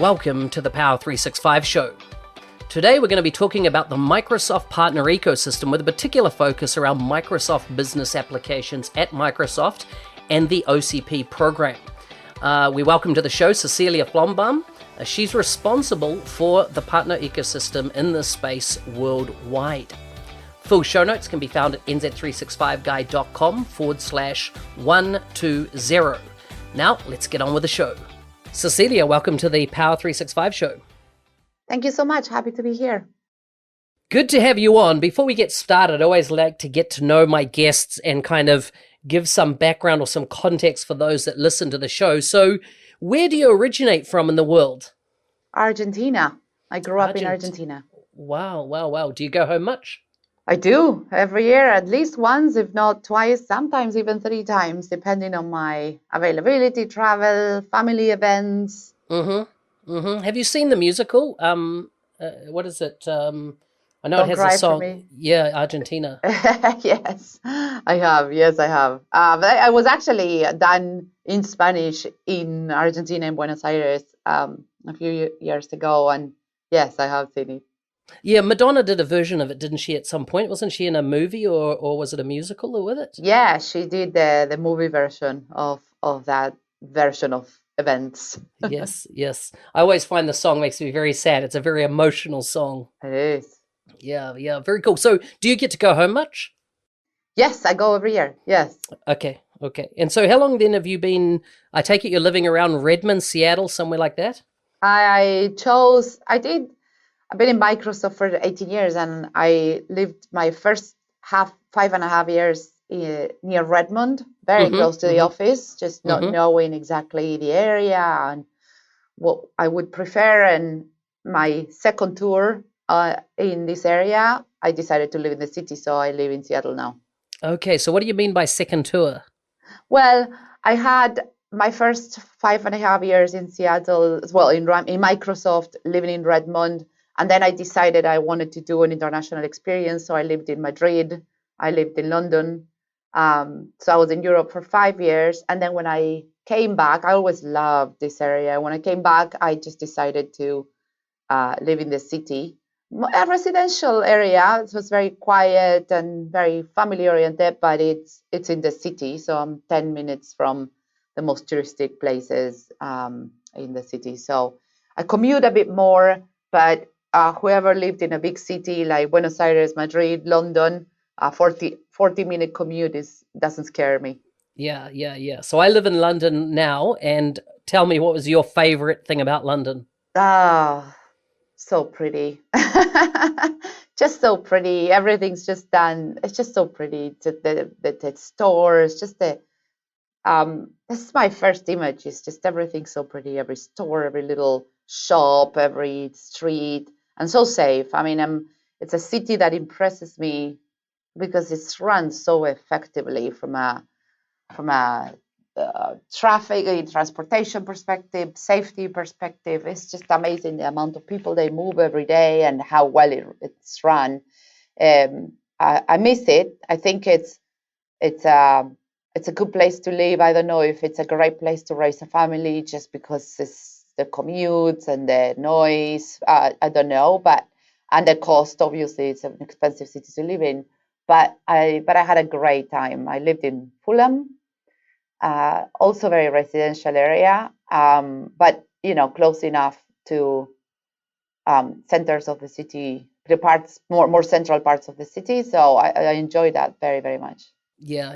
Welcome to the Power 365 show. Today we're going to be talking about the Microsoft partner ecosystem with a particular focus around Microsoft business applications at Microsoft and the OCP program. We welcome to the show Cecilia Flombaum. She's responsible for the partner ecosystem in this space worldwide. Full show notes can be found at nz365guide.com/120. Now, let's get on with the show. Cecilia, welcome to the Power 365 show. Thank you so much. Happy to be here. Good to have you on. Before we get started, I always like to get to know my guests and kind of give some background or some context for those that listen to the show. So, where do you originate from in the world? Argentina. I grew up in Argentina. Wow. Do you go home much? I do. Every year, at least once, if not twice, sometimes even 3 times, depending on my availability, travel, family events. Have you seen the musical? What is it? I know Don't it has Cry a song. For Me. Yeah, Argentina. Yes, I have. But I was actually done in Spanish in Argentina, in Buenos Aires, a few years ago. And yes, I have seen it. Yeah, Madonna did a version of it, didn't she, at some point? Wasn't she in a movie or was it a musical or with it? Yeah, she did the movie version of that version of events. Yes. I always find the song makes me very sad. It's a very emotional song. It is. Yeah, very cool. So do you get to go home much? Yes, I go every year. Yes. Okay. And so how long then have you been, I take it you're living around Redmond, Seattle, somewhere like that? I've been in Microsoft for 18 years, and I lived my first 5.5 years near Redmond, very close to the office, just not knowing exactly the area and what I would prefer. And my second tour in this area, I decided to live in the city, so I live in Seattle now. Okay, so what do you mean by second tour? Well, I had my first 5.5 years in Seattle, as well in Microsoft, living in Redmond. And then I decided I wanted to do an international experience. So I lived in Madrid. I lived in London. So I was in Europe for 5 years. And then when I came back, I always loved this area. When I came back, I just decided to live in the city, a residential area. It was very quiet and very family oriented, but it's in the city. So I'm 10 minutes from the most touristic places in the city. So I commute a bit more, but whoever lived in a big city like Buenos Aires, Madrid, London, 40-minute commute doesn't scare me. Yeah. So I live in London now, and tell me, what was your favorite thing about London? So pretty. Just so pretty. Everything's just done. It's just so pretty. The stores, just this is my first image. It's just everything so pretty. Every store, every little shop, every street. And so safe. I mean, it's a city that impresses me because it's run so effectively from a traffic and transportation perspective, safety perspective. It's just amazing the amount of people they move every day and how well it's run. I miss it. I think it's a good place to live. I don't know if it's a great place to raise a family just because it's the commutes and the noise, I don't know, and the cost, obviously, it's an expensive city to live in. But I had a great time. I lived in Fulham, also very residential area, but close enough to centers of the city, the parts more central parts of the city. So I enjoyed that very, very much. Yeah.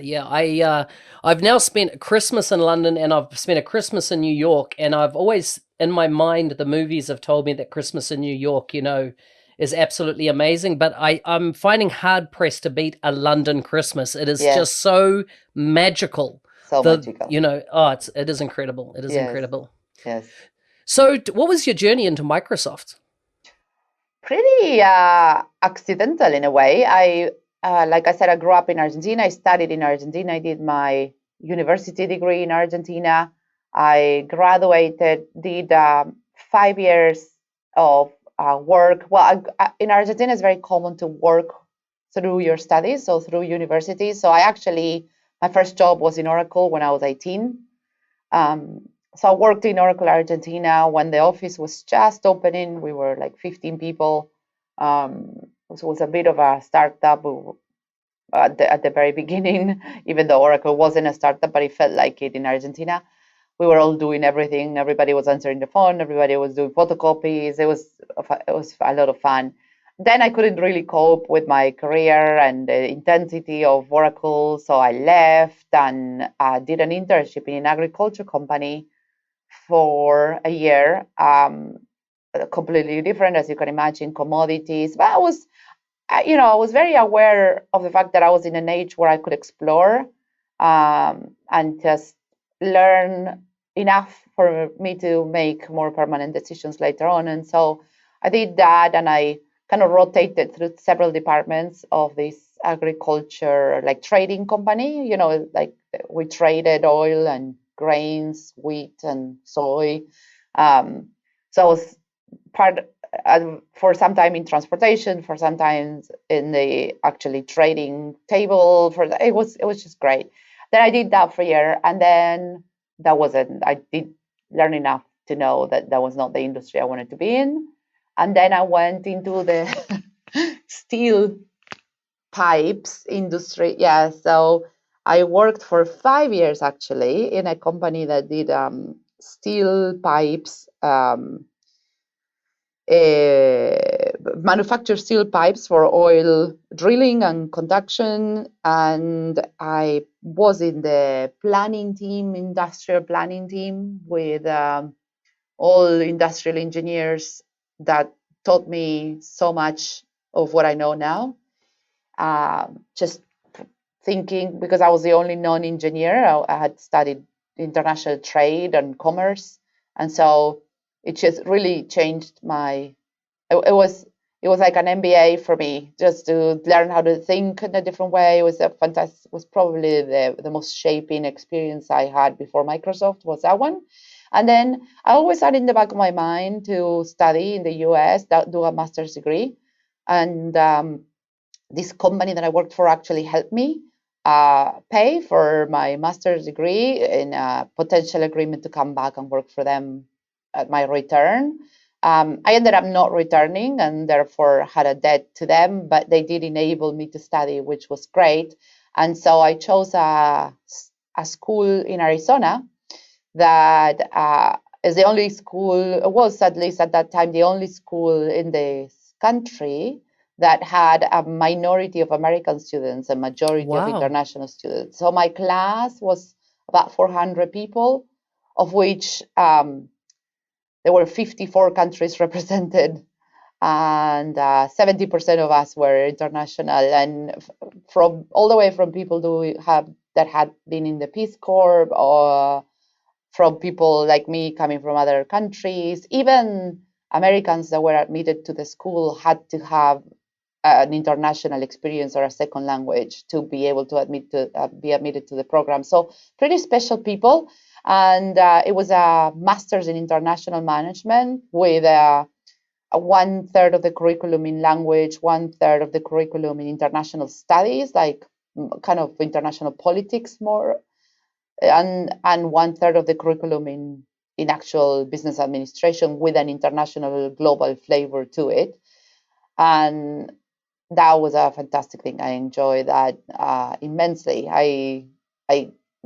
I've now spent Christmas in London, and I've spent a Christmas in New York, and I've always, in my mind, the movies have told me that Christmas in New York, is absolutely amazing. But I'm finding hard pressed to beat a London Christmas. It is just so magical. Magical. It is incredible. It is incredible. Yes. So, what was your journey into Microsoft? Pretty accidental in a way. Like I said, I grew up in Argentina. I studied in Argentina. I did my university degree in Argentina. I graduated, did 5 years of work. Well, in Argentina, it's very common to work through your studies, so through university. So my first job was in Oracle when I was 18. So I worked in Oracle Argentina when the office was just opening. We were like 15 people. So it was a bit of a startup at the very beginning, even though Oracle wasn't a startup, but it felt like it in Argentina. We were all doing everything. Everybody was answering the phone. Everybody was doing photocopies. It was a lot of fun. Then I couldn't really cope with my career and the intensity of Oracle, so I left and did an internship in an agriculture company for a year. Completely different, as you can imagine, commodities. But I was very aware of the fact that I was in an age where I could explore and just learn enough for me to make more permanent decisions later on. And so I did that, and I kind of rotated through several departments of this agriculture, like trading company. Like we traded oil and grains, wheat and soy. So I was part for some time in transportation, for some time in the actually trading table. It was just great. Then I did that for a year, and then that wasn't. I did learn enough to know that that was not the industry I wanted to be in, and then I went into the steel pipes industry. Yeah, so I worked for 5 years actually in a company that did steel pipes. Manufacture steel pipes for oil drilling and conduction, and I was in the planning team, industrial planning team, with all industrial engineers that taught me so much of what I know now. Just thinking, because I was the only non-engineer, I had studied international trade and commerce, and so it just really changed my. It was like an MBA for me, just to learn how to think in a different way. It was a fantastic. Was probably the most shaping experience I had before Microsoft, was that one. And then I always had in the back of my mind to study in the US, do a master's degree, and this company that I worked for actually helped me pay for my master's degree in a potential agreement to come back and work for them at my return. I ended up not returning and therefore had a debt to them, but they did enable me to study, which was great. And so I chose a school in Arizona that is the only school, was at least at that time, the only school in the country that had a minority of American students, a majority of international students. So my class was about 400 people, of which there were 54 countries represented, and 70% of us were international, and from all the way from people that had been in the Peace Corps, or from people like me coming from other countries. Even Americans that were admitted to the school had to have an international experience or a second language to be able to be admitted to the program. So pretty special people. And it was a master's in international management with a 1/3 of the curriculum in language, 1/3 of the curriculum in international studies, like kind of international politics more, and 1/3 of the curriculum in actual business administration, with an international global flavor to it. And that was a fantastic thing. I enjoyed that immensely. I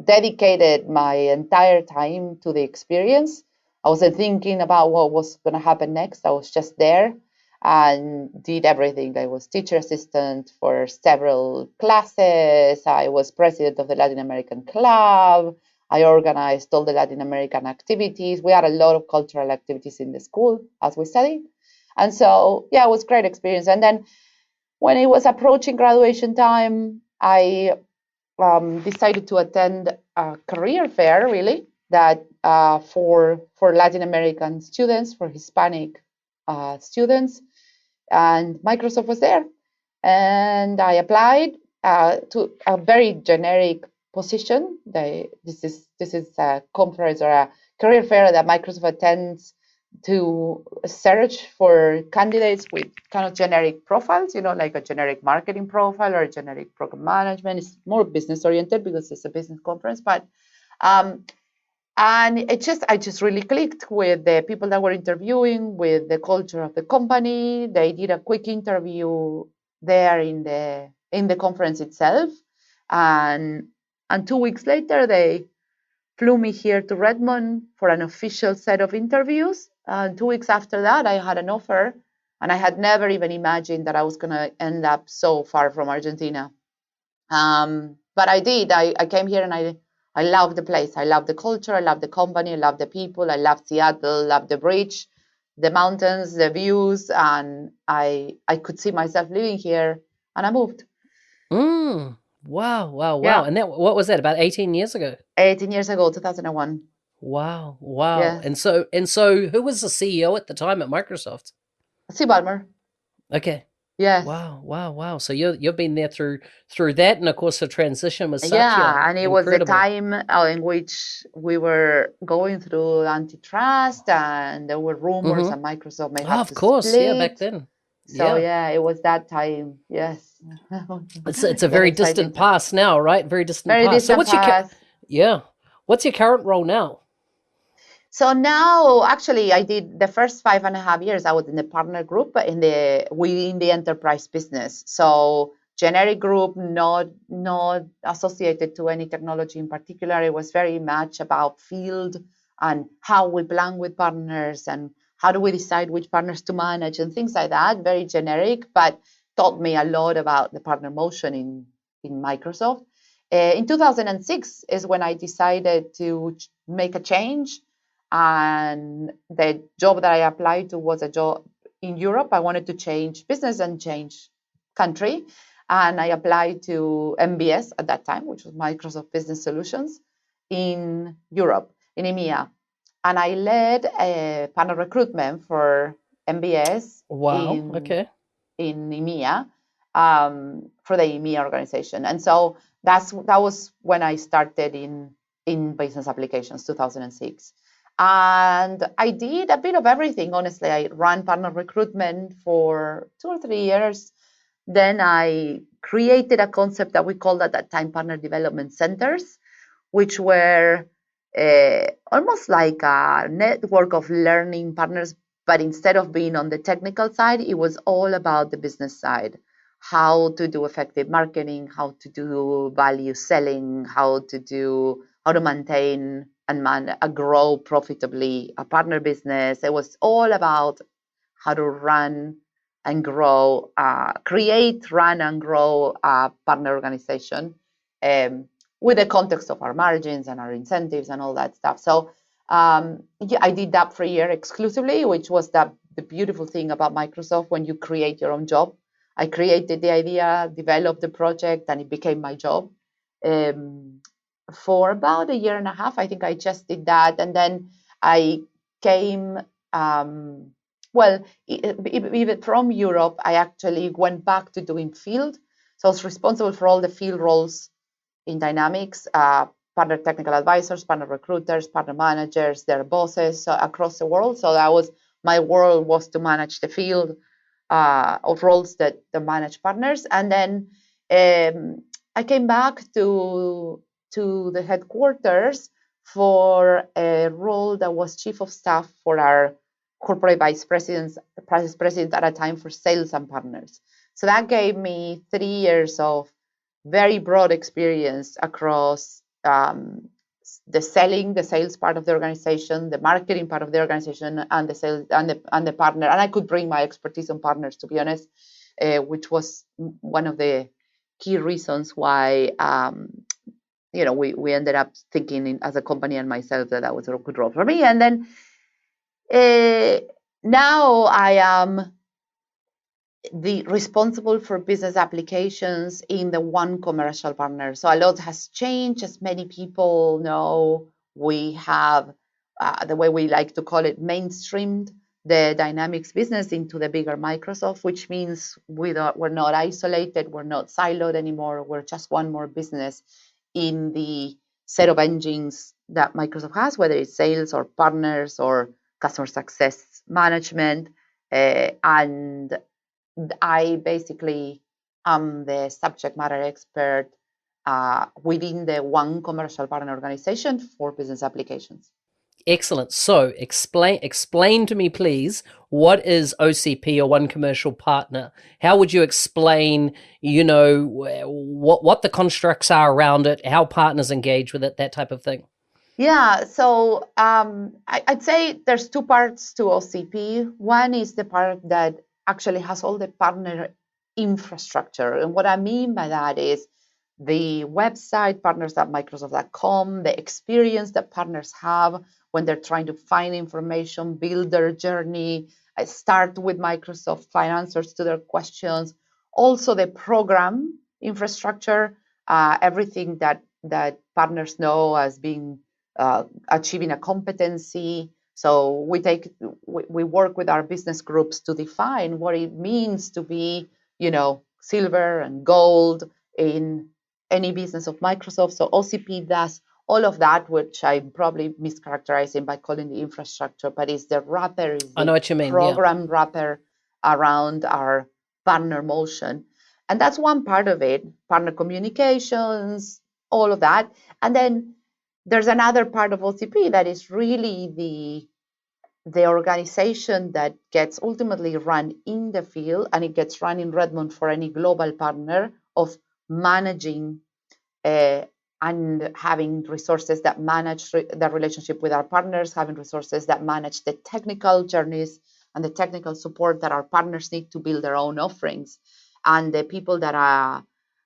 dedicated my entire time to the experience. I wasn't thinking about what was going to happen next. I was just there and did everything. I was teacher assistant for several classes. I was president of the Latin American Club. I organized all the Latin American activities. We had a lot of cultural activities in the school as we studied. And so, yeah, it was a great experience. And then when it was approaching graduation time, I decided to attend a career fair, really, that for Latin American students, for Hispanic students, and Microsoft was there. And I applied to a very generic position. This is a conference or a career fair that Microsoft attends to search for candidates with kind of generic profiles, like a generic marketing profile or a generic program management. It's more business oriented because it's a business conference. But And I just really clicked with the people that were interviewing, with the culture of the company. They did a quick interview there in the conference itself, and 2 weeks later they flew me here to Redmond for an official set of interviews. 2 weeks after that, I had an offer, and I had never even imagined that I was going to end up so far from Argentina. But I did. I came here and I love the place. I love the culture. I love the company. I love the people. I love Seattle. Love the bridge, the mountains, the views, and I could see myself living here, and I moved. Wow, wow, wow. Yeah, And that, what was that, about 18 years ago? 18 years ago, 2001. Wow, wow. Yes, And so who was the CEO at the time at Microsoft? see Balmer. Okay. Yes. Wow, wow, wow. So you've been there through that, and of course the transition was such Yeah, a and it was the incredible. time in which we were going through antitrust, and there were rumors Mm-hmm. that Microsoft may Oh, have of to course, yeah, back split. then. So Yeah. yeah, it was that time. Yes, It's a very very exciting distant time. past now, right? Very distant Very past. So distant past. yeah. What's your current role now? So now, actually, I did the first 5.5 years. I was in the partner group within the enterprise business. So generic group, not associated to any technology in particular. It was very much about field and how we plan with partners and how do we decide which partners to manage and things like that. Very generic, but taught me a lot about the partner motion in Microsoft. In 2006 is when I decided to make a change, and the job that I applied to was a job in Europe. I wanted to change business and change country. And I applied to MBS at that time, which was Microsoft Business Solutions in Europe, in EMEA. And I led a panel recruitment for MBS Wow. Okay. in EMEA, for the EMEA organization. And so that was when I started in business applications, 2006. And I did a bit of everything, honestly. I ran partner recruitment for 2 or 3 years. Then I created a concept that we called at that time partner development centers, which were almost like a network of learning partners. But instead of being on the technical side, it was all about the business side: how to do effective marketing, how to do value selling, how to maintain and grow profitably a partner business. It was all about how to run and grow, create, run, and grow a partner organization, um, with the context of our margins and our incentives and all that stuff. So yeah, I did that for a year exclusively, which was the beautiful thing about Microsoft when you create your own job. I created the idea, developed the project, and it became my job. Um, for about a year and a half, I think I just did that. And then I came, well, even from Europe, I actually went back to doing field. So I was responsible for all the field roles in Dynamics, partner technical advisors, partner recruiters, partner managers, their bosses across the world. So my world was to manage the field of roles that manage partners. And then I came back to the headquarters for a role that was chief of staff for our corporate vice president at a time for sales and partners. So that gave me 3 years of very broad experience across the sales part of the organization, the marketing part of the organization, and the sales and the partner. And I could bring my expertise on partners, to be honest, which was one of the key reasons why we ended up thinking as a company and myself that was a good role for me. And then now I am the responsible for business applications in the one commercial partner. So a lot has changed. As many people know, we have the way we like to call it mainstreamed the Dynamics business into the bigger Microsoft, which means we're not isolated, we're not siloed anymore. We're just one more business in the set of engines that Microsoft has, whether it's sales or partners or customer success management. And I basically am the subject matter expert within the one commercial partner organization for business applications. Excellent. So explain to me, please, what is OCP, or one commercial partner? How would you explain, what the constructs are around it, how partners engage with it, that type of thing? Yeah, so I'd say there's two parts to OCP. One is the part that actually has all the partner infrastructure. And what I mean by that is the website, partners.microsoft.com, the experience that partners have when they're trying to find information, build their journey, start with Microsoft, find answers to their questions. Also, the program infrastructure, everything that partners know as being achieving a competency. So we work with our business groups to define what it means to be, silver and gold in any business of Microsoft. So OCP does all of that, which I'm probably mischaracterizing by calling the infrastructure, but it's the wrapper, is I know the what you mean. program wrapper around our partner motion. And that's one part of it, partner communications, all of that. And then there's another part of OCP that is really the organization that gets ultimately run in the field, and it gets run in Redmond for any global partner, of managing and having resources that manage the relationship with our partners, having resources that manage the technical journeys and the technical support that our partners need to build their own offerings. And the people that are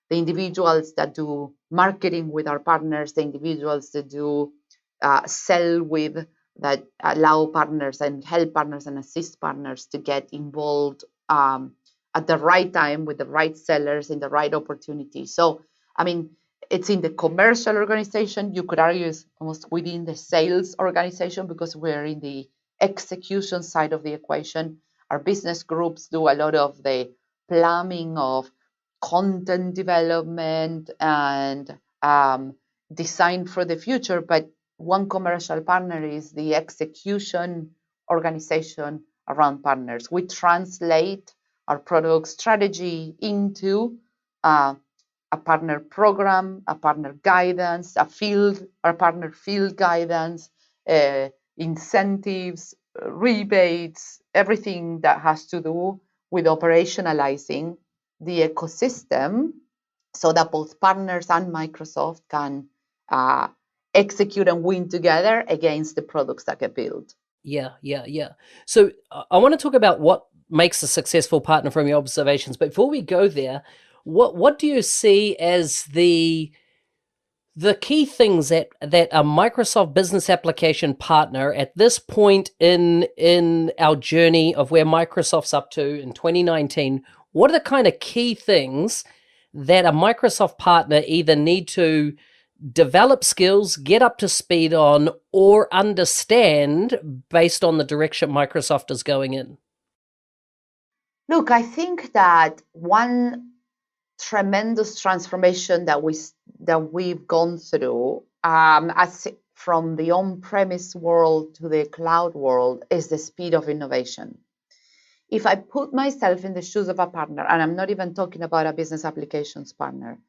the individuals that do marketing with our partners, the individuals that do sell with, that allow partners and help partners and assist partners to get involved at the right time with the right sellers in the right opportunity. So, I mean, it's in the commercial organization. You could argue it's almost within the sales organization, because we're in the execution side of the equation. Our business groups do a lot of the plumbing of content development and design for the future, but one commercial partner is the execution organization around partners. We translate our product strategy into a partner program, a partner guidance, our partner field guidance, incentives, rebates, everything that has to do with operationalizing the ecosystem, so that both partners and Microsoft can execute and win together against the products that get built. Yeah. So I want to talk about what makes a successful partner from your observations. But before we go there, what do you see as the key things that a Microsoft business application partner at this point in our journey of where Microsoft's up to in 2019, what are the kind of key things that a Microsoft partner either need to develop skills, get up to speed on, or understand based on the direction Microsoft is going in? Look, I think that one tremendous transformation that we've gone through, as from the on-premise world to the cloud world, is the speed of innovation. If I put myself in the shoes of a partner, and I'm not even talking about a business applications partner,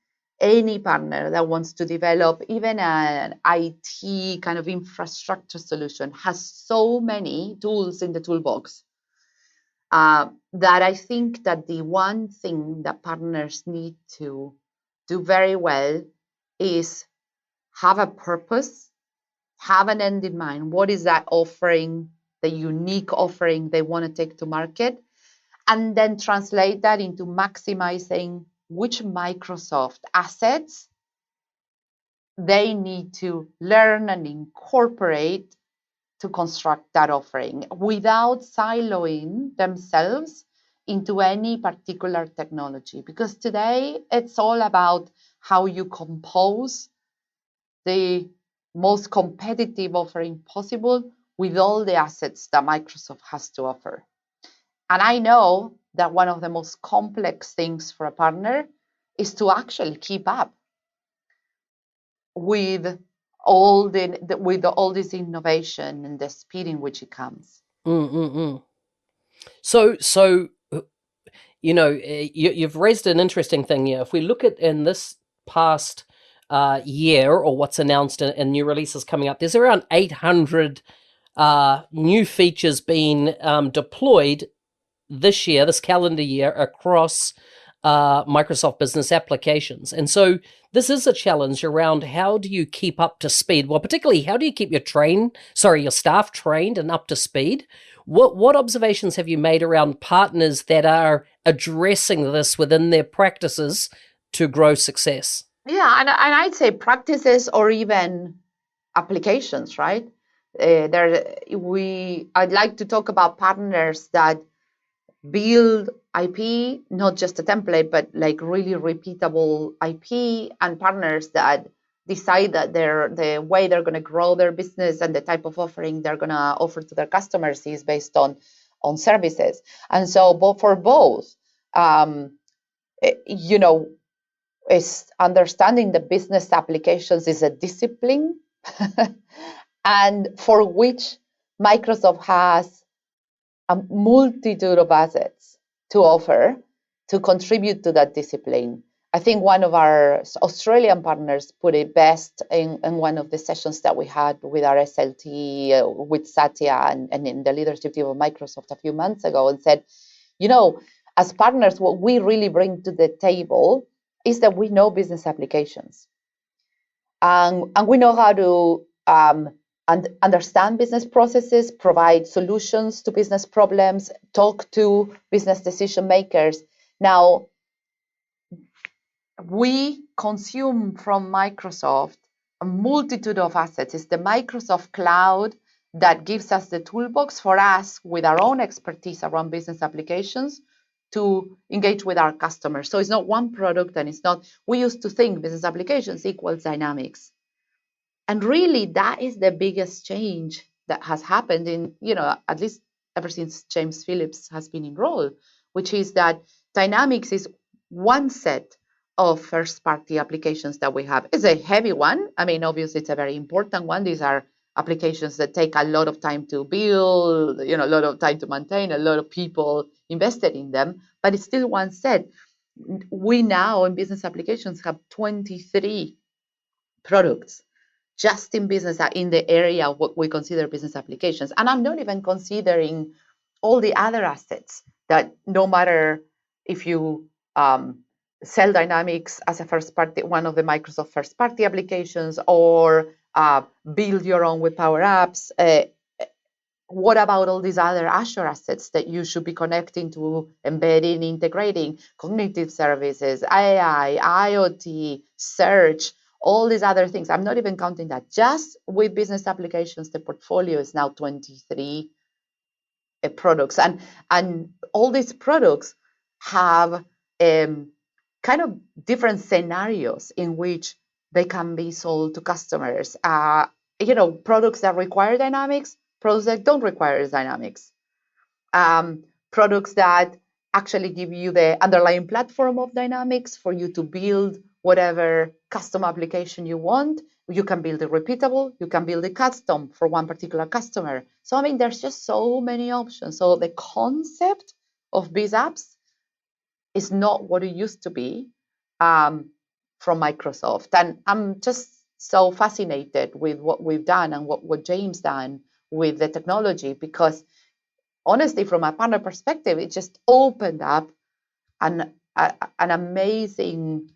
any partner that wants to develop even an IT kind of infrastructure solution has so many tools in the toolbox that I think that the one thing that partners need to do very well is have a purpose, have an end in mind. What is that offering, the unique offering they want to take to market? And then translate that into maximizing which Microsoft assets they need to learn and incorporate to construct that offering without siloing themselves into any particular technology. Because today it's all about how you compose the most competitive offering possible with all the assets that Microsoft has to offer. And I know that one of the most complex things for a partner is to actually keep up with all this innovation and the speed in which it comes. So you've raised an interesting thing here. If we look at in this past year, or what's announced in new releases coming up, there's around 800 new features being deployed this year, this calendar year, across Microsoft Business applications. And so this is a challenge around how do you keep up to speed? Well, particularly, how do you keep your staff trained and up to speed? What observations have you made around partners that are addressing this within their practices to grow success? Yeah, and I'd say practices or even applications, right? I'd like to talk about partners that build IP, not just a template, but like really repeatable IP, and partners that decide that the way they're going to grow their business and the type of offering they're going to offer to their customers is based on services. And so, for both, you know, is understanding the business applications is a discipline, and for which Microsoft has a multitude of assets to offer to contribute to that discipline. I think one of our Australian partners put it best in one of the sessions that we had with our SLT, with Satya and in the leadership team of Microsoft a few months ago, and said, as partners, what we really bring to the table is that we know business applications. And we know how to understand business processes, provide solutions to business problems, talk to business decision makers. Now, we consume from Microsoft a multitude of assets. It's the Microsoft Cloud that gives us the toolbox for us with our own expertise around business applications to engage with our customers. So it's not one product, and it's not, we used to think business applications equals Dynamics. And really, that is the biggest change that has happened in, at least ever since James Phillips has been enrolled, which is that Dynamics is one set of first-party applications that we have. It's a heavy one. I mean, obviously, it's a very important one. These are applications that take a lot of time to build, a lot of time to maintain, a lot of people invested in them, but it's still one set. We now in business applications have 23 products just in business, in the area of what we consider business applications. And I'm not even considering all the other assets that, no matter if you sell Dynamics as a first party, one of the Microsoft first party applications, or build your own with Power Apps, what about all these other Azure assets that you should be connecting to, embedding, integrating, cognitive services, AI, IoT, search, all these other things? I'm not even counting that. Just with business applications, the portfolio is now 23 products. And all these products have kind of different scenarios in which they can be sold to customers. Products that require Dynamics, products that don't require Dynamics, products that actually give you the underlying platform of Dynamics for you to build whatever custom application you want. You can build it repeatable, you can build it custom for one particular customer. So, I mean, there's just so many options. So the concept of Biz Apps is not what it used to be from Microsoft. And I'm just so fascinated with what we've done and what James done with the technology, because honestly, from a partner perspective, it just opened up an amazing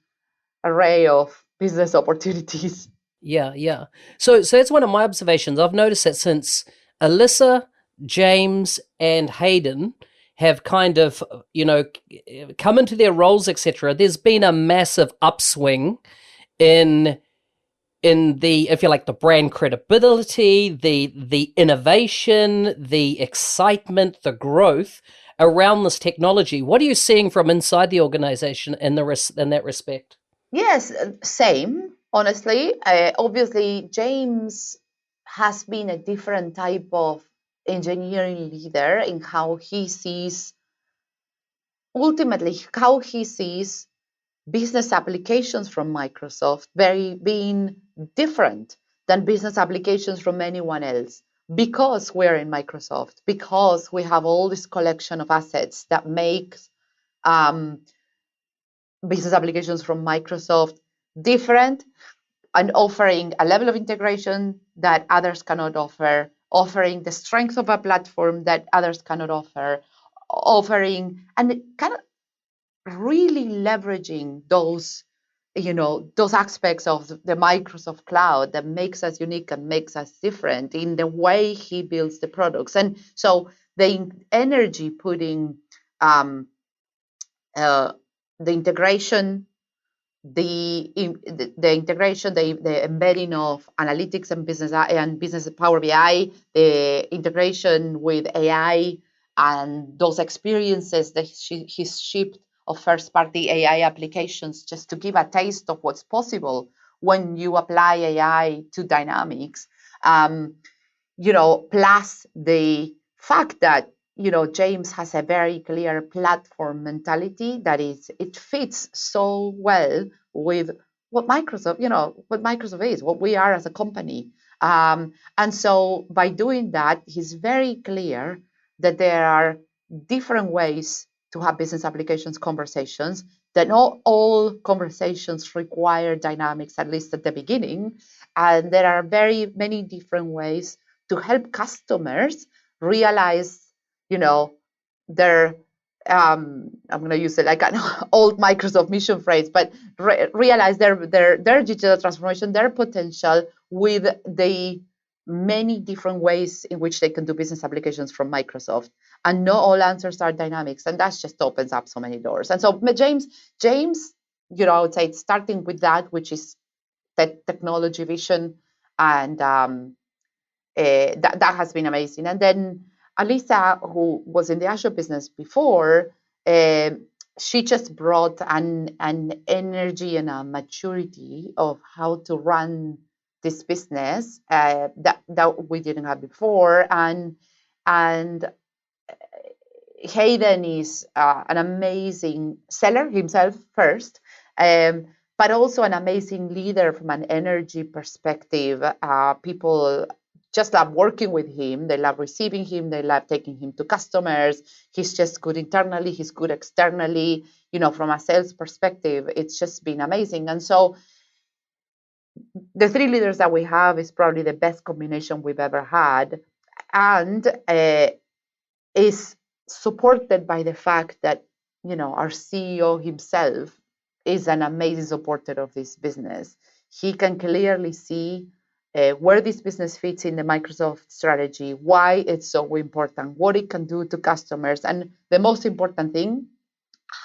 array of business opportunities. Yeah. So that's one of my observations. I've noticed that since Alyssa, James, and Hayden have kind of, come into their roles, etc., there's been a massive upswing in the, if you like, the brand credibility, the innovation, the excitement, the growth around this technology. What are you seeing from inside the organization in that respect? Yes, same. Honestly, obviously, James has been a different type of engineering leader in how he sees, ultimately, how he sees business applications from Microsoft being different than business applications from anyone else, because we're in Microsoft, because we have all this collection of assets that makes business applications from Microsoft different. and offering a level of integration that others cannot offer, offering the strength of a platform that others cannot offer, offering and kind of really leveraging those aspects of the Microsoft cloud that makes us unique and makes us different in the way he builds the products. And so the energy putting the integration, the integration, the embedding of analytics and business Power BI, the integration with AI, and those experiences that he's shipped of first-party AI applications, just to give a taste of what's possible when you apply AI to dynamics. Plus the fact that James has a very clear platform mentality it fits so well with what Microsoft is, what we are as a company. And so by doing that, he's very clear that there are different ways to have business applications conversations, that not all conversations require dynamics, at least at the beginning. And there are very many different ways to help customers realize, their I'm going to use it like an old Microsoft mission phrase, but realize their digital transformation, their potential with the many different ways in which they can do business applications from Microsoft. And not all answers are dynamics, and that just opens up so many doors. And so James, I would say it's starting with that, which is that technology vision, and that has been amazing. And then Alisa, who was in the Azure business before, she just brought an energy and a maturity of how to run this business that we didn't have before. And Hayden is an amazing seller himself first, but also an amazing leader from an energy perspective. People just love working with him. They love receiving him. They love taking him to customers. He's just good internally. He's good externally. From a sales perspective, it's just been amazing. And so the three leaders that we have is probably the best combination we've ever had, and is supported by the fact that our CEO himself is an amazing supporter of this business. He can clearly see where this business fits in the Microsoft strategy, why it's so important, what it can do to customers, and the most important thing,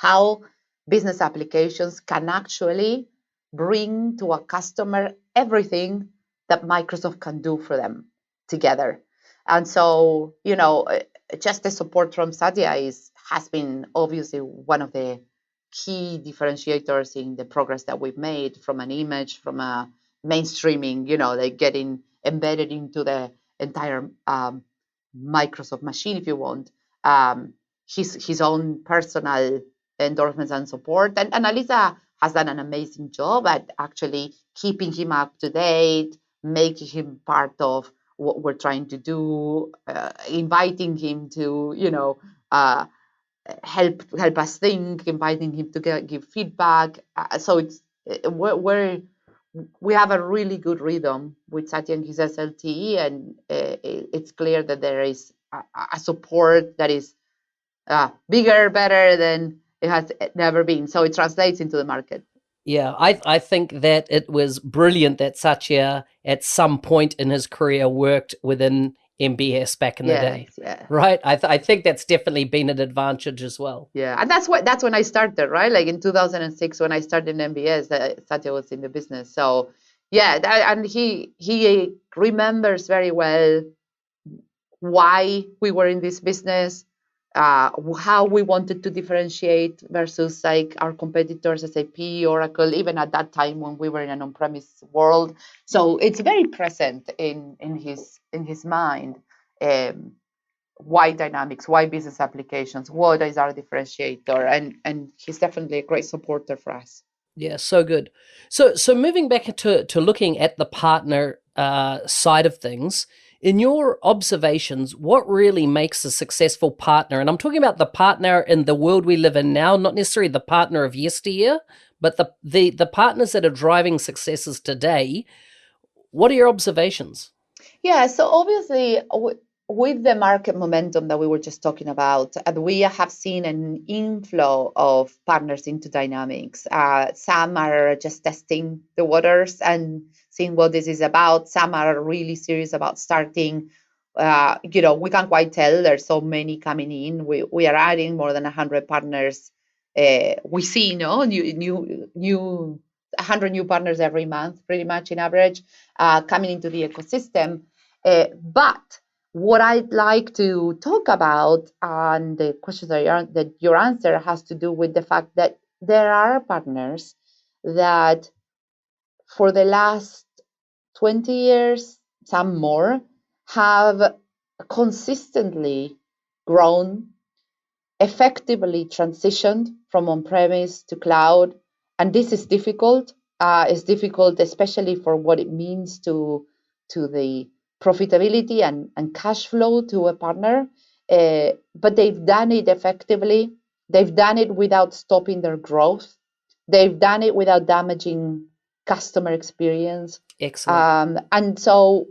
how business applications can actually bring to a customer everything that Microsoft can do for them together. And so, just the support from Satya has been obviously one of the key differentiators in the progress that we've made from an image, from a mainstreaming, like getting embedded into the entire Microsoft machine, if you want, his own personal endorsements and support. And Alisa has done an amazing job at actually keeping him up to date, making him part of what we're trying to do, inviting him to, help us think, inviting him to give feedback. So it's we have a really good rhythm with Satya and his SLT, and it's clear that there is a support that is bigger, better than it has never been. So it translates into the market. Yeah, I think that it was brilliant that Satya at some point in his career worked within MBS back in the day. Yeah. Right? I think that's definitely been an advantage as well. Yeah, and that's when I started, right? Like in 2006 when I started in MBS, Satya was in the business. So yeah, and he remembers very well why we were in this business, how we wanted to differentiate versus like our competitors, SAP, Oracle, even at that time when we were in an on-premise world. So it's very present in his mind. Why dynamics? Why business applications? What is our differentiator? And he's definitely a great supporter for us. Yeah, so good. So moving back to looking at the partner side of things, in your observations, what really makes a successful partner? And I'm talking about the partner in the world we live in now, not necessarily the partner of yesteryear, But the partners that are driving successes today, what are your observations? Yeah, so obviously, with the market momentum that we were just talking about, we have seen an inflow of partners into Dynamics. Some are just testing the waters and seeing what this is about. Some are really serious about starting. We can't quite tell. There's so many coming in. We are adding more than 100 partners. We see new 100 new partners every month, pretty much in average, coming into the ecosystem. But what I'd like to talk about, and the question that your answer has to do with the fact that there are partners that for the last 20 years, some more, have consistently grown, effectively transitioned from on-premise to cloud. And this is difficult. It's difficult, especially for what it means to the profitability and cash flow to a partner. But they've done it effectively. They've done it without stopping their growth. They've done it without damaging customer experience. Excellent. And so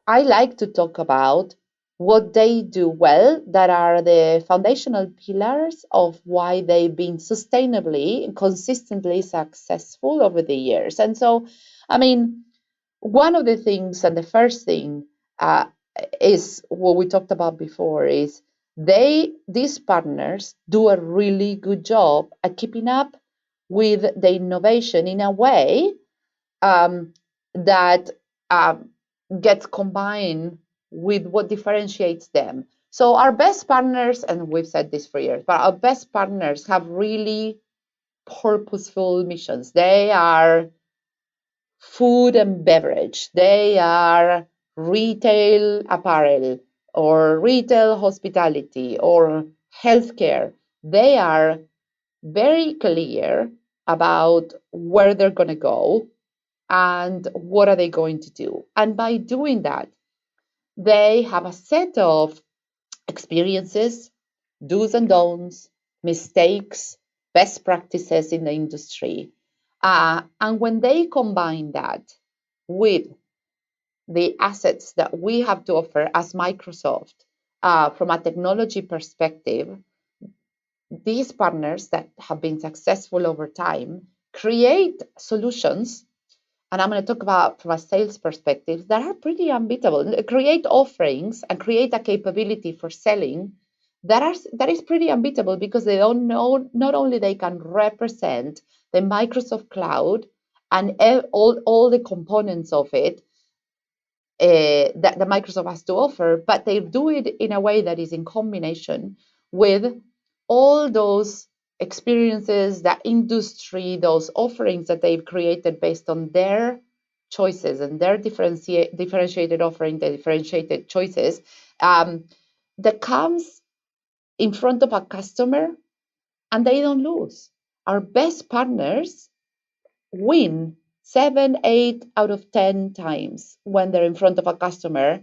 I like to talk about what they do well, that are the foundational pillars of why they've been sustainably and consistently successful over the years. And so, I mean, one of the things, and the first thing is what we talked about before, is these partners do a really good job at keeping up with the innovation in a way that gets combined with what differentiates them. So our best partners, and we've said this for years, but our best partners have really purposeful missions. They are food and beverage. They are retail apparel or retail hospitality or healthcare. They are very clear about where they're going to go and what are they going to do. And by doing that, they have a set of experiences, do's and don'ts, mistakes, best practices in the industry. And when they combine that with the assets that we have to offer as Microsoft from a technology perspective, these partners that have been successful over time create solutions, and I'm going to talk about from a sales perspective, that are pretty unbeatable. Create offerings and create a capability for selling that is pretty unbeatable, because they don't know, not only they can represent the Microsoft cloud and all the components of it that the Microsoft has to offer, but they do it in a way that is in combination with all those experiences, that industry, those offerings that they've created based on their choices and their differentiated offering, the differentiated choices that comes in front of a customer, and they don't lose. Our best partners win 7, 8 out of 10 times when they're in front of a customer.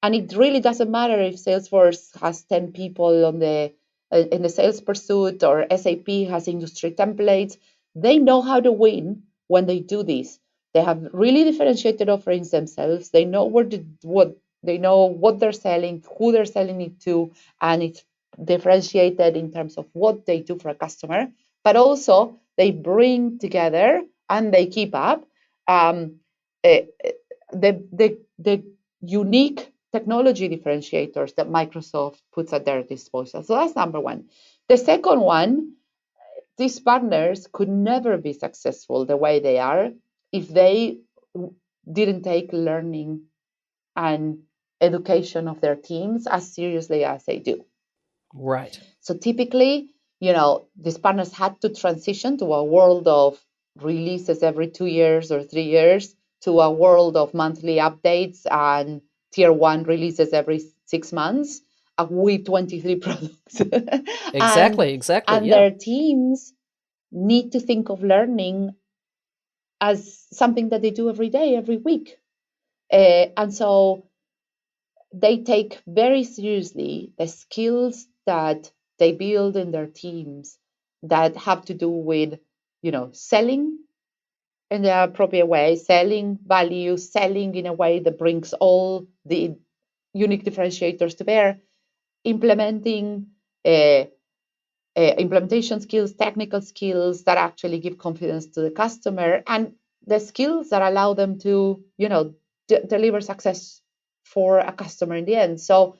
And it really doesn't matter if Salesforce has 10 people on the in the sales pursuit, or SAP has industry templates. They know how to win when they do this. They have really differentiated offerings themselves. They know what they're selling, who they're selling it to, and it's differentiated in terms of what they do for a customer. But also they bring together and they keep up the unique technology differentiators that Microsoft puts at their disposal. So that's number one. The second one, these partners could never be successful the way they are if they didn't take learning and education of their teams as seriously as they do. Right. So typically, these partners had to transition to a world of releases every 2 years or 3 years, to a world of monthly updates and tier 1 releases every 6 months with 23 products. Exactly. And Yeah. their teams need to think of learning as something that they do every day, every week. And so they take very seriously the skills that they build in their teams that have to do with, selling in the appropriate way, selling value, selling in a way that brings all the unique differentiators to bear, implementing implementation skills, technical skills that actually give confidence to the customer, and the skills that allow them to, deliver success for a customer in the end. So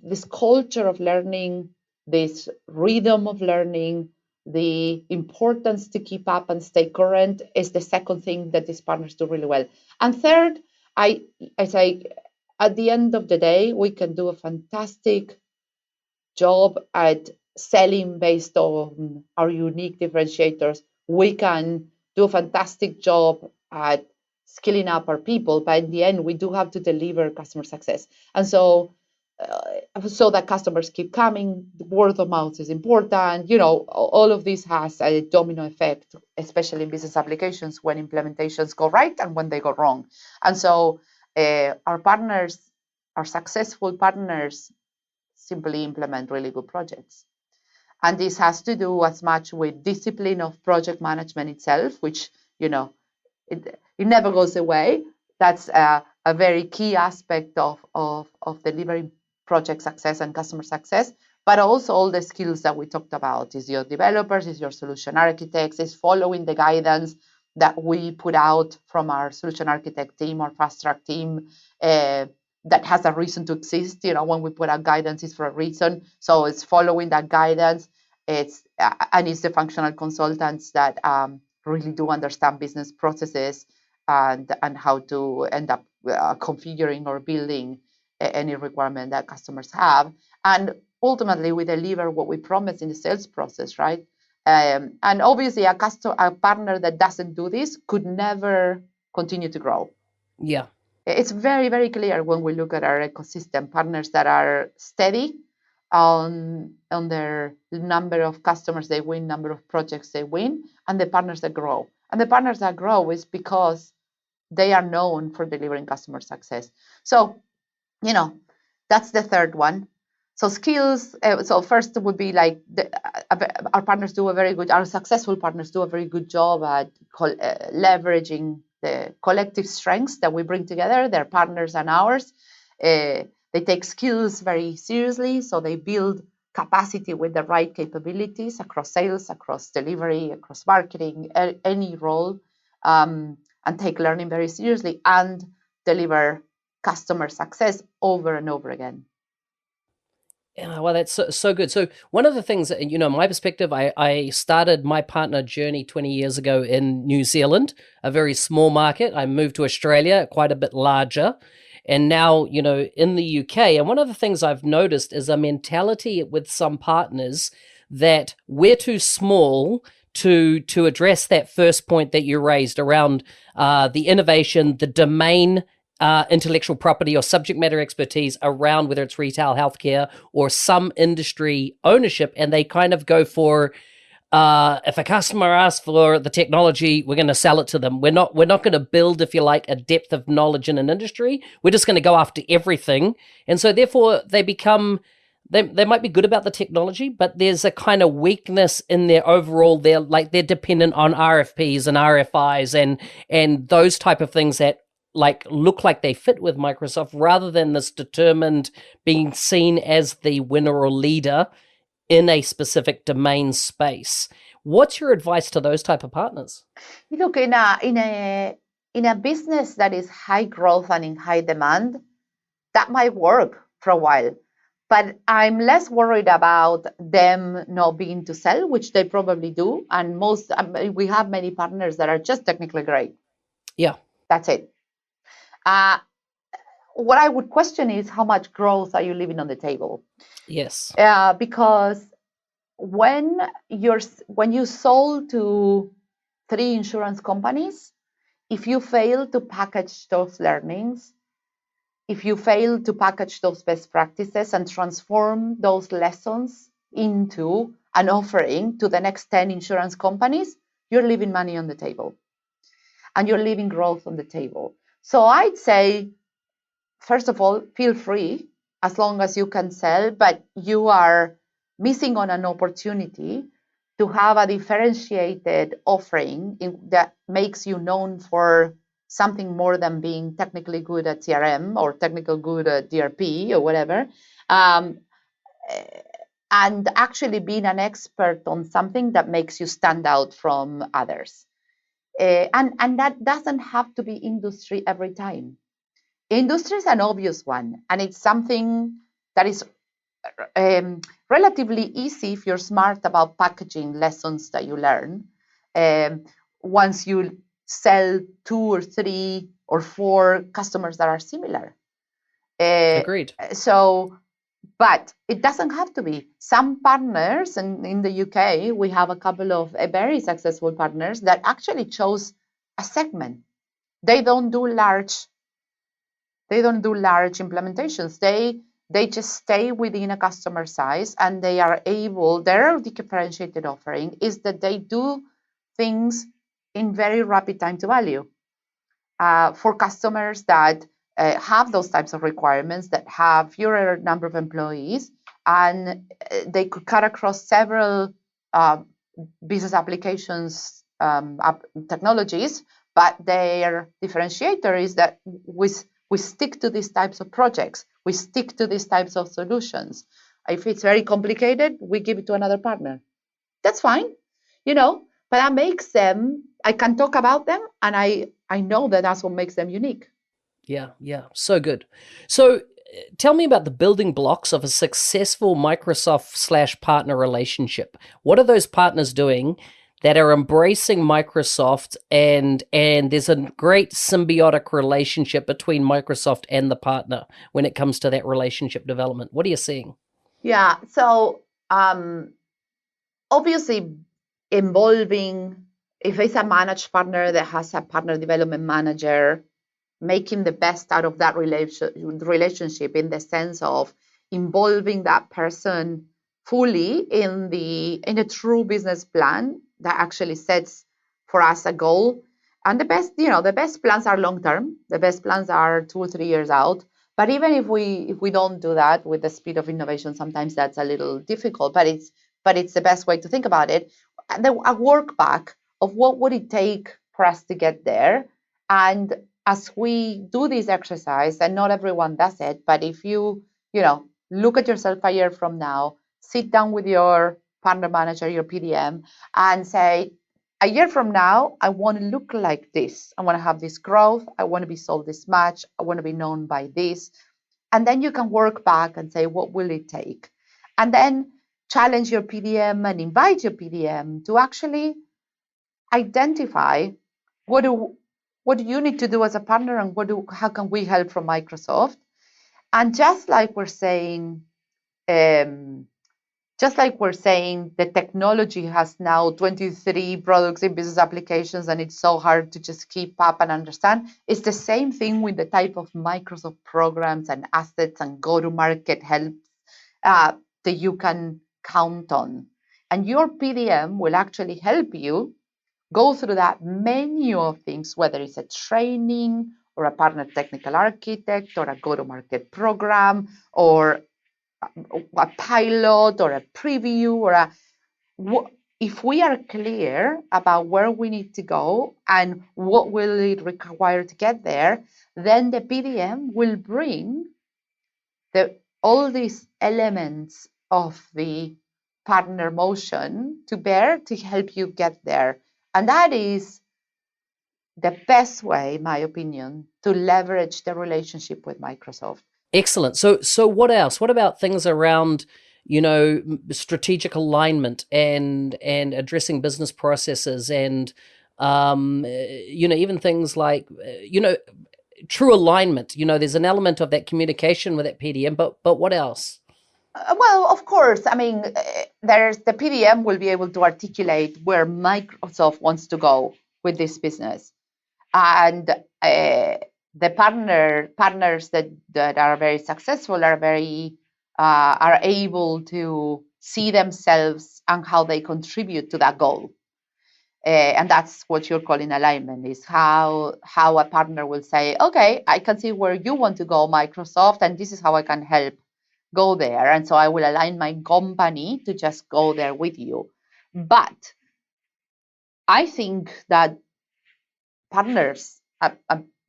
this culture of learning, this rhythm of learning, the importance to keep up and stay current is the second thing that these partners do really well. And third, I say, at the end of the day, we can do a fantastic job at selling based on our unique differentiators. We can do a fantastic job at skilling up our people, but in the end, we do have to deliver customer success. And so that customers keep coming, word of mouth is important. All of this has a domino effect, especially in business applications when implementations go right and when they go wrong. And so our partners, our successful partners, simply implement really good projects. And this has to do as much with discipline of project management itself, which, it never goes away. That's a very key aspect of delivering project success and customer success, but also all the skills that we talked about. Is your developers, is your solution architects, is following the guidance that we put out from our solution architect team or fast track team, that has a reason to exist. When we put out guidance, it's for a reason. So it's following that guidance. It's the functional consultants that really do understand business processes and how to end up configuring or building any requirement that customers have. And ultimately, we deliver what we promise in the sales process, right? And obviously, a partner that doesn't do this could never continue to grow. Yeah. It's very, very clear when we look at our ecosystem, partners that are steady on their number of customers they win, number of projects they win, and the partners that grow. And the partners that grow is because they are known for delivering customer success. So, that's the third one. So skills. So first would be like our successful partners do a very good job at leveraging the collective strengths that we bring together, their partners and ours. They take skills very seriously, so they build capacity with the right capabilities across sales, across delivery, across marketing, any role, and take learning very seriously and deliver customer success over and over again. Yeah, well, that's so good. So one of the things, my perspective, I started my partner journey 20 years ago in New Zealand, a very small market. I moved to Australia, quite a bit larger. And now, in the UK. And one of the things I've noticed is a mentality with some partners that we're too small to address that first point that you raised around the innovation, the domain intellectual property or subject matter expertise around whether it's retail, healthcare, or some industry ownership, and they kind of go for if a customer asks for the technology, we're going to sell it to them. We're not going to build, if you like, a depth of knowledge in an industry. We're just going to go after everything, and so therefore they become. They might be good about the technology, but there's a kind of weakness in their overall. They're dependent on RFPs and RFIs and those type of things that look like they fit with Microsoft rather than this determined being seen as the winner or leader in a specific domain space. What's your advice to those type of partners? Look, in a business that is high growth and in high demand, that might work for a while. But I'm less worried about them not being to sell, which they probably do. And we have many partners that are just technically great. Yeah. That's it. What I would question is how much growth are you leaving on the table? Yes. Because when you sold to 3 insurance companies, if you fail to package those learnings, if you fail to package those best practices and transform those lessons into an offering to the next 10 insurance companies, you're leaving money on the table and you're leaving growth on the table. So I'd say, first of all, feel free as long as you can sell, but you are missing on an opportunity to have a differentiated offering that makes you known for something more than being technically good at CRM or technical good at DRP or whatever, um, and actually being an expert on something that makes you stand out from others. And that doesn't have to be industry every time. Industry is an obvious one, and it's something that is relatively easy if you're smart about packaging lessons that you learn. Once you sell 2 or 3 or 4 customers that are similar. Agreed. So, but it doesn't have to be. Some partners, and in the UK, we have a couple of very successful partners that actually chose a segment. They don't do large implementations. They just stay within a customer size, and they are able, their differentiated offering is that they do things in very rapid time to value for customers that have those types of requirements, that have fewer number of employees, and they could cut across several business applications technologies, but their differentiator is that we stick to these types of projects. We stick to these types of solutions. If it's very complicated, we give it to another partner. That's fine, but that makes them, I can talk about them, and I know that that's what makes them unique. Yeah, so good. So tell me about the building blocks of a successful Microsoft/partner relationship. What are those partners doing that are embracing Microsoft, and there's a great symbiotic relationship between Microsoft and the partner when it comes to that relationship development? What are you seeing? Yeah, so obviously involving, if it's a managed partner that has a partner development manager, making the best out of that relationship in the sense of involving that person fully in a true business plan that actually sets for us a goal. And the best plans are long term. The best plans are 2 or 3 years out. But even if we don't do that with the speed of innovation, sometimes that's a little difficult. But it's the best way to think about it. A work back of what would it take for us to get there. And as we do this exercise, and not everyone does it, but if you look at yourself a year from now, sit down with your partner manager, your PDM, and say, a year from now, I want to look like this. I want to have this growth. I want to be sold this much. I want to be known by this. And then you can work back and say, what will it take? And then challenge your PDM and invite your PDM to actually identify what do you need to do as a partner, and how can we help from Microsoft? And just like we're saying, the technology has now 23 products in business applications, and it's so hard to just keep up and understand. It's the same thing with the type of Microsoft programs and assets and go-to-market help that you can count on. And your PDM will actually help you go through that menu of things, whether it's a training or a partner technical architect or a go-to-market program or a pilot or a preview if we are clear about where we need to go and what will it require to get there, then the PDM will bring all these elements of the partner motion to bear to help you get there. And that is the best way, in my opinion, to leverage the relationship with Microsoft. Excellent. So what else? What about things around, strategic alignment and addressing business processes and, even things like, true alignment? There's an element of that communication with that PDM, but what else? Well, of course. I mean, there's the PDM will be able to articulate where Microsoft wants to go with this business, and the partners that are very successful are able to see themselves and how they contribute to that goal. And that's what you're calling alignment, is how a partner will say, okay, I can see where you want to go, Microsoft, and this is how I can help go there. And so I will align my company to just go there with you. But I think that partners,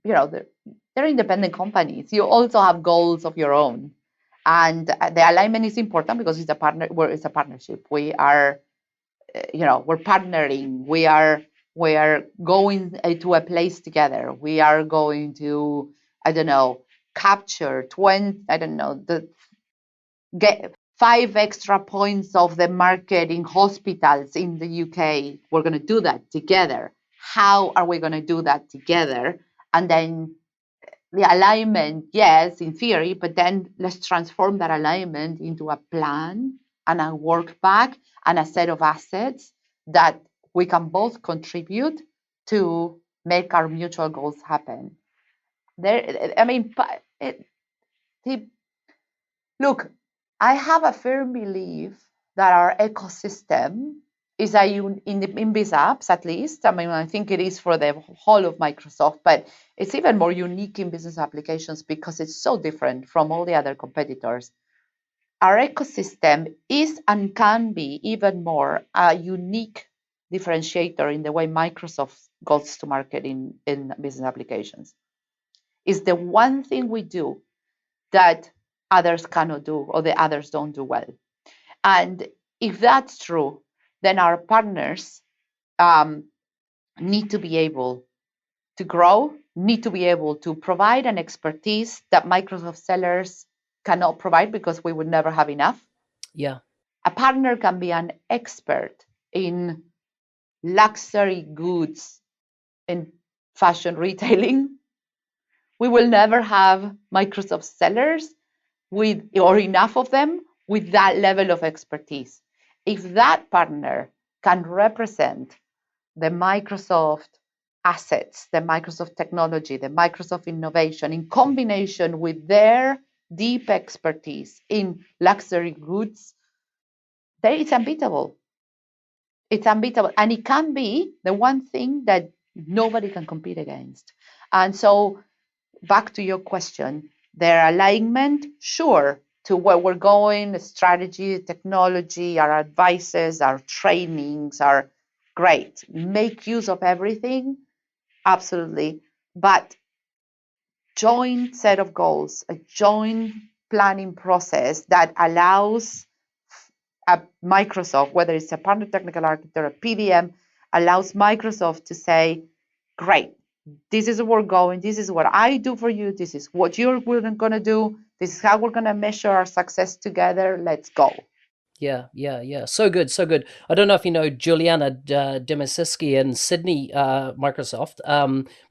they're independent companies. You also have goals of your own, and the alignment is important because it's a partnership. We are, we're partnering. We are going to a place together. We are going to, I don't know, capture 20, I don't know, get 5 extra points of the market in hospitals in the UK. We're going to do that together. How are we going to do that together? And then the alignment, yes, in theory, but then let's transform that alignment into a plan and a work back and a set of assets that we can both contribute to make our mutual goals happen. Look, I have a firm belief that our ecosystem is in these apps, at least. I mean, I think it is for the whole of Microsoft, but it's even more unique in business applications because it's so different from all the other competitors. Our ecosystem is and can be even more a unique differentiator in the way Microsoft goes to market in business applications. It's the one thing we do that others cannot do or the others don't do well. And if that's true, then our partners need to be able to grow, need to be able to provide an expertise that Microsoft sellers cannot provide because we would never have enough. Yeah. A partner can be an expert in luxury goods in fashion retailing. We will never have Microsoft sellers or enough of them with that level of expertise. If that partner can represent the Microsoft assets, the Microsoft technology, the Microsoft innovation in combination with their deep expertise in luxury goods, then it's unbeatable. It's unbeatable. And it can be the one thing that nobody can compete against. And so back to your question, their alignment, sure, to where we're going, strategy, technology, our advices, our trainings are great. Make use of everything, absolutely. But joint set of goals, a joint planning process that allows a Microsoft, whether it's a partner technical architect or a PDM, allows Microsoft to say, great, this is where we're going. This is what I do for you. This is what you're going to do. This is how we're going to measure our success together. Let's go. Yeah. So good, so good. I don't know if you know Juliana Demasiski in Sydney, Microsoft,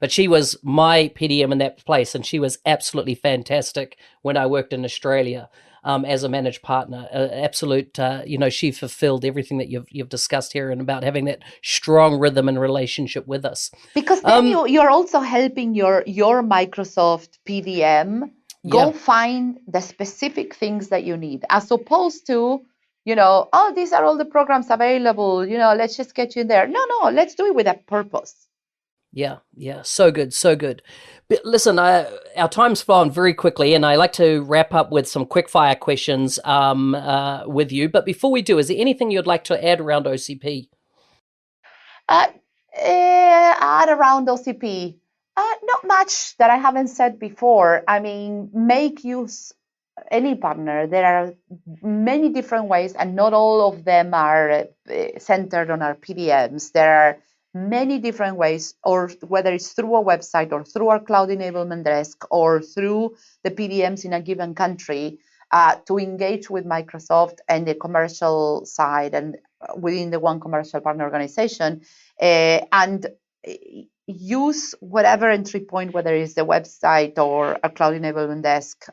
but she was my PDM in that place, and she was absolutely fantastic when I worked in Australia as a managed partner. Absolute, she fulfilled everything that you've discussed here, and about having that strong rhythm and relationship with us. Because then you're also helping your Microsoft PDM go find the specific things that you need, as opposed to, oh, these are all the programs available, let's just get you in there. No, let's do it with a purpose. Yeah. So good. But listen, our time's flown very quickly, and I like to wrap up with some quick fire questions with you. But before we do, is there anything you'd like to add around OCP? Add around OCP. Not much that I haven't said before. I mean, make use any partner. There are many different ways, and not all of them are centered on our PDMs. There are many different ways, or whether it's through a website or through our cloud enablement desk or through the PDMs in a given country, to engage with Microsoft and the commercial side and within the one commercial partner organization, and use whatever entry point, whether it's the website or a cloud enablement desk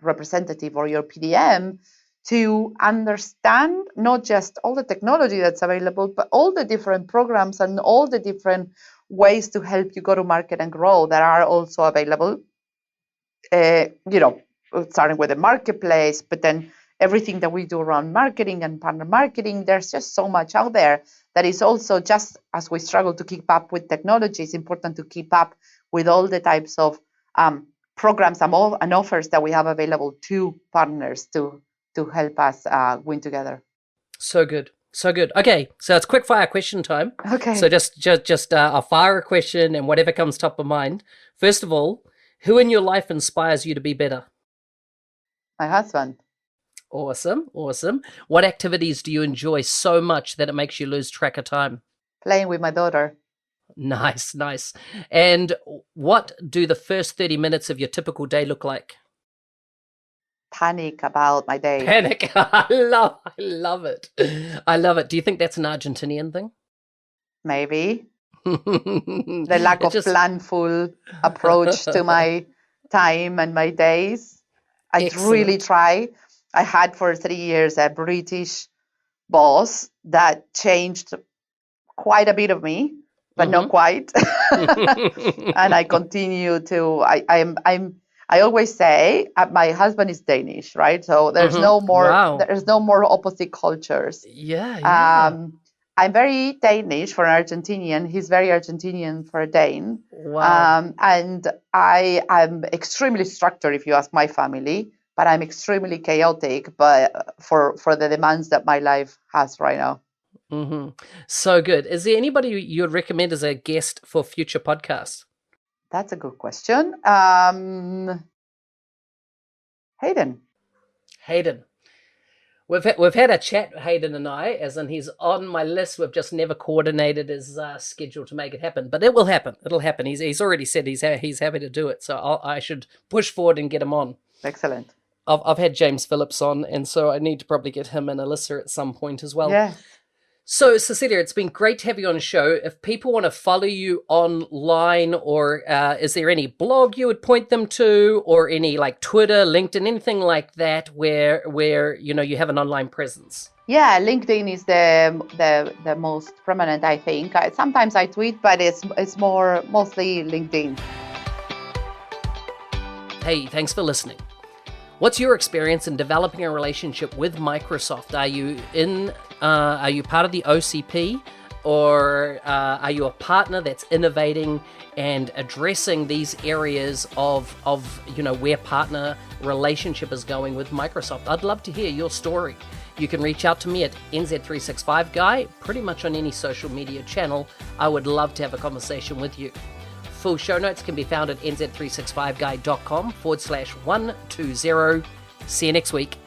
representative or your PDM, to understand not just all the technology that's available, but all the different programs and all the different ways to help you go to market and grow that are also available. Starting with the marketplace, but then everything that we do around marketing and partner marketing, there's just so much out there that is also, just as we struggle to keep up with technology, it's important to keep up with all the types of programs and offers that we have available to partners to help us win together. So good. So good. Okay, so it's quick fire question time. Okay. So just I'll fire a question and whatever comes top of mind. First of all, who in your life inspires you to be better? My husband. Awesome, awesome. What activities do you enjoy so much that it makes you lose track of time? Playing with my daughter. Nice, nice. And what do the first 30 minutes of your typical day look like? Panic about my day. Panic. I love it. I love it. Do you think that's an Argentinian thing? Maybe. The lack of Just planful approach to my time and my days. I really excellent. try. I had for 3 years a British boss that changed quite a bit of me, but not quite. And I continue to. I always say my husband is Danish, right? So there's no more. Wow. There's no more opposite cultures. Yeah. I'm very Danish for an Argentinian. He's very Argentinian for a Dane. Wow. And I am extremely structured, if you ask my family, but I'm extremely chaotic, but for the demands that my life has right now. So good. Is there anybody you would recommend as a guest for future podcasts? That's a good question. Hayden. We've had a chat, Hayden and I, as in he's on my list. We've just never coordinated his schedule to make it happen, but it will happen. It'll happen. He's already said he's happy to do it, so I should push forward and get him on. Excellent. I've had James Phillips on, and so I need to probably get him and Alyssa at some point as well. Yes. So, Cecilia, it's been great to have you on the show. If people want to follow you online, or is there any blog you would point them to, or any like Twitter, LinkedIn, anything like that, where you have an online presence? Yeah, LinkedIn is the most prominent, I think. Sometimes I tweet, but it's mostly LinkedIn. Hey, thanks for listening. What's your experience in developing a relationship with Microsoft? Are you part of the OCP, or are you a partner that's innovating and addressing these areas of where partner relationship is going with Microsoft? I'd love to hear your story. You can reach out to me at NZ365Guy, pretty much on any social media channel. I would love to have a conversation with you. Full show notes can be found at nz365guy.com/120. See you next week.